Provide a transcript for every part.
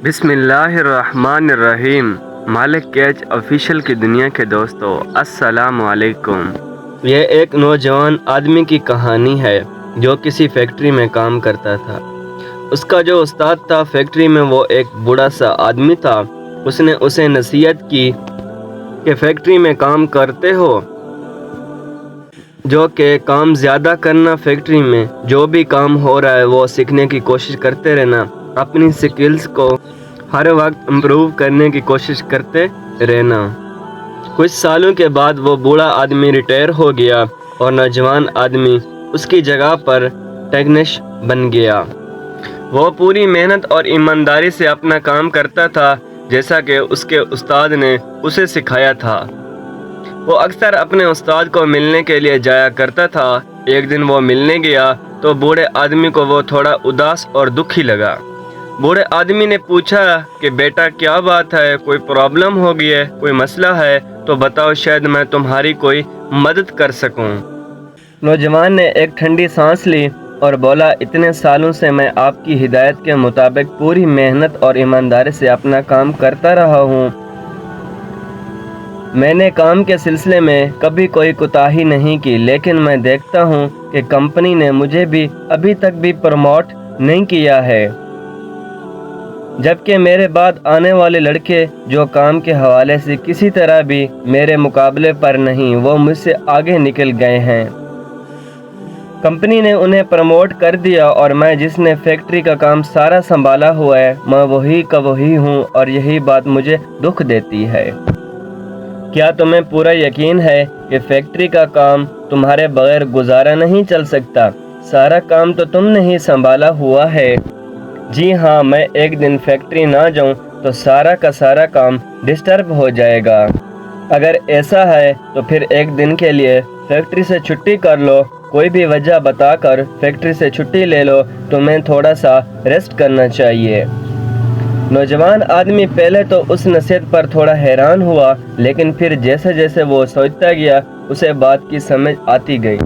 بسم اللہ الرحمن الرحیم۔ مالک کیچ آفیشیل کی دنیا کے دوستو، السلام علیکم۔ یہ ایک نوجوان آدمی کی کہانی ہے جو کسی فیکٹری میں کام کرتا تھا۔ اس کا جو استاد تھا فیکٹری میں وہ ایک بوڑھا سا آدمی تھا۔ اس نے اسے نصیحت کی کہ فیکٹری میں کام کرتے ہو جو کہ کام زیادہ کرنا، فیکٹری میں جو بھی کام ہو رہا ہے وہ سیکھنے کی کوشش کرتے رہنا، اپنی سکلز کو ہر وقت امپروو کرنے کی کوشش کرتے رہنا۔ کچھ سالوں کے بعد وہ بوڑھا آدمی ریٹائر ہو گیا اور نوجوان آدمی اس کی جگہ پر ٹیکنیشین بن گیا۔ وہ پوری محنت اور ایمانداری سے اپنا کام کرتا تھا جیسا کہ اس کے استاد نے اسے سکھایا تھا۔ وہ اکثر اپنے استاد کو ملنے کے لیے جایا کرتا تھا۔ ایک دن وہ ملنے گیا تو بوڑھے آدمی کو وہ تھوڑا اداس اور دکھی لگا۔ بوڑھے آدمی نے پوچھا کہ بیٹا کیا بات ہے، کوئی پرابلم ہو گئی ہے، کوئی مسئلہ ہے تو بتاؤ، شاید میں تمہاری کوئی مدد کر سکوں۔ نوجوان نے ایک ٹھنڈی سانس لی اور بولا، اتنے سالوں سے میں آپ کی ہدایت کے مطابق پوری محنت اور ایمانداری سے اپنا کام کرتا رہا ہوں۔ میں نے کام کے سلسلے میں کبھی کوئی کوتاہی نہیں کی، لیکن میں دیکھتا ہوں کہ کمپنی نے مجھے بھی ابھی تک بھی پروموٹ نہیں کیا ہے، جبکہ میرے بعد آنے والے لڑکے جو کام کے حوالے سے کسی طرح بھی میرے مقابلے پر نہیں، وہ مجھ سے آگے نکل گئے ہیں۔ کمپنی نے انہیں پروموٹ کر دیا اور میں جس نے فیکٹری کا کام سارا سنبھالا ہوا ہے، میں وہی کا وہی ہوں، اور یہی بات مجھے دکھ دیتی ہے۔ کیا تمہیں پورا یقین ہے کہ فیکٹری کا کام تمہارے بغیر گزارا نہیں چل سکتا؟ سارا کام تو تم نے ہی سنبھالا ہوا ہے۔ جی ہاں، میں ایک دن فیکٹری نہ جاؤں تو سارا کا سارا کام ڈسٹرب ہو جائے گا۔ اگر ایسا ہے تو پھر ایک دن کے لیے فیکٹری سے چھٹی کر لو، کوئی بھی وجہ بتا کر فیکٹری سے چھٹی لے لو، تمہیں تھوڑا سا ریسٹ کرنا چاہیے۔ نوجوان آدمی پہلے تو اس نصیحت پر تھوڑا حیران ہوا، لیکن پھر جیسے جیسے وہ سوچتا گیا اسے بات کی سمجھ آتی گئی۔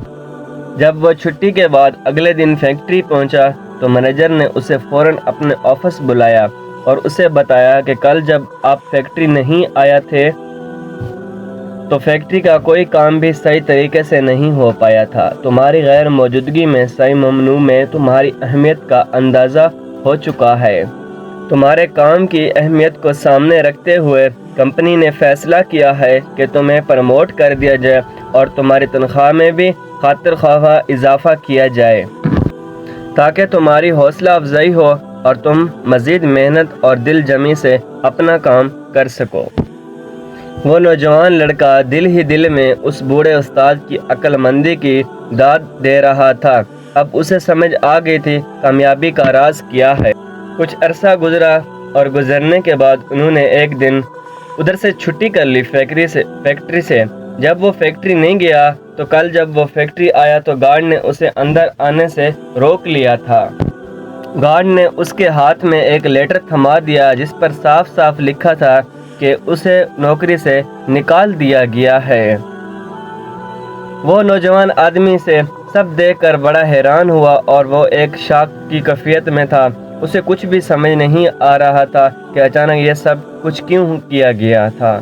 جب وہ چھٹی کے بعد اگلے دن فیکٹری پہنچا تو مینیجر نے اسے فوراً اپنے آفس بلایا اور اسے بتایا کہ کل جب آپ فیکٹری نہیں آیا تھے تو فیکٹری کا کوئی کام بھی صحیح طریقے سے نہیں ہو پایا تھا۔ تمہاری غیر موجودگی میں صحیح ممنوع میں تمہاری اہمیت کا اندازہ ہو چکا ہے۔ تمہارے کام کی اہمیت کو سامنے رکھتے ہوئے کمپنی نے فیصلہ کیا ہے کہ تمہیں پروموٹ کر دیا جائے اور تمہاری تنخواہ میں بھی خاطر خواہ اضافہ کیا جائے تاکہ تمہاری حوصلہ افزائی ہو اور تم مزید محنت اور دل جمی سے اپنا کام کر سکو۔ وہ نوجوان لڑکا دل ہی دل میں اس بوڑھے استاد کی عقل مندی کی داد دے رہا تھا۔ اب اسے سمجھ آ گئی تھی کامیابی کا راز کیا ہے۔ کچھ عرصہ گزرا اور گزرنے کے بعد انہوں نے ایک دن ادھر سے چھٹی کر لی فیکٹری سے۔ جب وہ فیکٹری نہیں گیا تو کل جب وہ فیکٹری آیا تو گارڈ نے اسے اندر آنے سے روک لیا تھا۔ گارڈ نے اس کے ہاتھ میں ایک لیٹر تھما دیا جس پر صاف صاف لکھا تھا کہ اسے نوکری سے نکال دیا گیا ہے۔ وہ نوجوان آدمی سے سب دیکھ کر بڑا حیران ہوا اور وہ ایک شاک کی کیفیت میں تھا۔ اسے کچھ بھی سمجھ نہیں آ رہا تھا کہ اچانک یہ سب کچھ کیوں کیا گیا تھا۔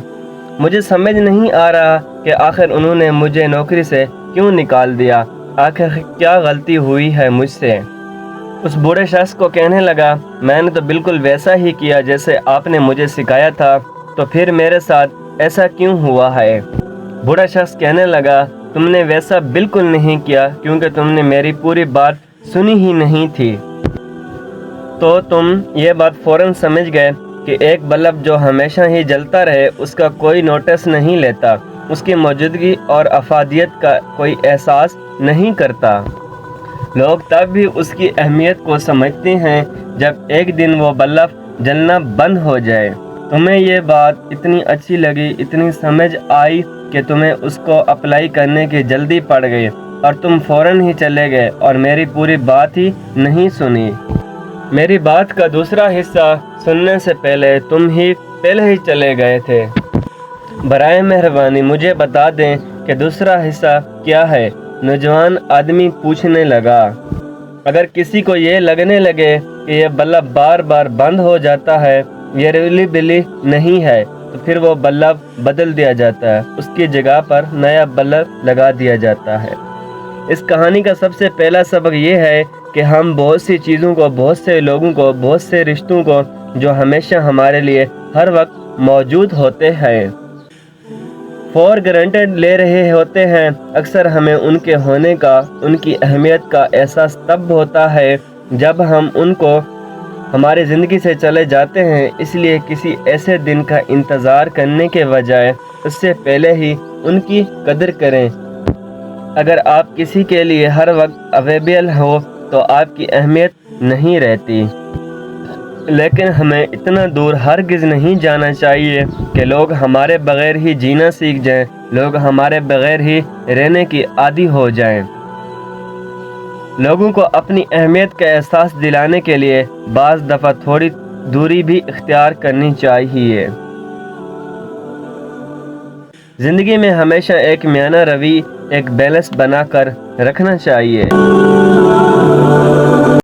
مجھے سمجھ نہیں آ رہا کہ آخر انہوں نے مجھے نوکری سے کیوں نکال دیا، آخر کیا غلطی ہوئی ہے مجھ سے۔ اس بوڑھے شخص کو کہنے لگا، میں نے تو بالکل ویسا ہی کیا جیسے آپ نے مجھے سکھایا تھا، تو پھر میرے ساتھ ایسا کیوں ہوا ہے؟ بوڑھا شخص کہنے لگا، تم نے ویسا بالکل نہیں کیا کیونکہ تم نے میری پوری بات سنی ہی نہیں تھی۔ تو تم یہ بات فوراً سمجھ گئے کہ ایک بلب جو ہمیشہ ہی جلتا رہے اس کا کوئی نوٹس نہیں لیتا، اس کی موجودگی اور افادیت کا کوئی احساس نہیں کرتا۔ لوگ تب بھی اس کی اہمیت کو سمجھتے ہیں جب ایک دن وہ بلب جلنا بند ہو جائے۔ تمہیں یہ بات اتنی اچھی لگی، اتنی سمجھ آئی کہ تمہیں اس کو اپلائی کرنے کی جلدی پڑ گئی اور تم فوراً ہی چلے گئے اور میری پوری بات ہی نہیں سنی۔ میری بات کا دوسرا حصہ سننے سے پہلے تم پہلے ہی چلے گئے تھے۔ برائے مہربانی مجھے بتا دیں کہ دوسرا حصہ کیا ہے؟ نوجوان آدمی پوچھنے لگا۔ اگر کسی کو یہ لگنے لگے کہ یہ بلب بار بار بند ہو جاتا ہے، یہ ریلیبلی نہیں ہے، تو پھر وہ بلب بدل دیا جاتا ہے، اس کی جگہ پر نیا بلب لگا دیا جاتا ہے۔ اس کہانی کا سب سے پہلا سبق یہ ہے کہ ہم بہت سی چیزوں کو، بہت سے لوگوں کو، بہت سے رشتوں کو جو ہمیشہ ہمارے لیے ہر وقت موجود ہوتے ہیں، فور گرانٹیڈ لے رہے ہوتے ہیں۔ اکثر ہمیں ان کے ہونے کا، ان کی اہمیت کا احساس تب ہوتا ہے جب ہم ان کو ہماری زندگی سے چلے جاتے ہیں۔ اس لیے کسی ایسے دن کا انتظار کرنے کے بجائے اس سے پہلے ہی ان کی قدر کریں۔ اگر آپ کسی کے لیے ہر وقت اویلیبل ہو تو آپ کی اہمیت نہیں رہتی، لیکن ہمیں اتنا دور ہرگز نہیں جانا چاہیے کہ لوگ ہمارے بغیر ہی جینا سیکھ جائیں، لوگ ہمارے بغیر ہی رہنے کی عادی ہو جائیں۔ لوگوں کو اپنی اہمیت کا احساس دلانے کے لیے بعض دفعہ تھوڑی دوری بھی اختیار کرنی چاہیے۔ زندگی میں ہمیشہ ایک میانہ روی، ایک بیلنس بنا کر رکھنا چاہیے۔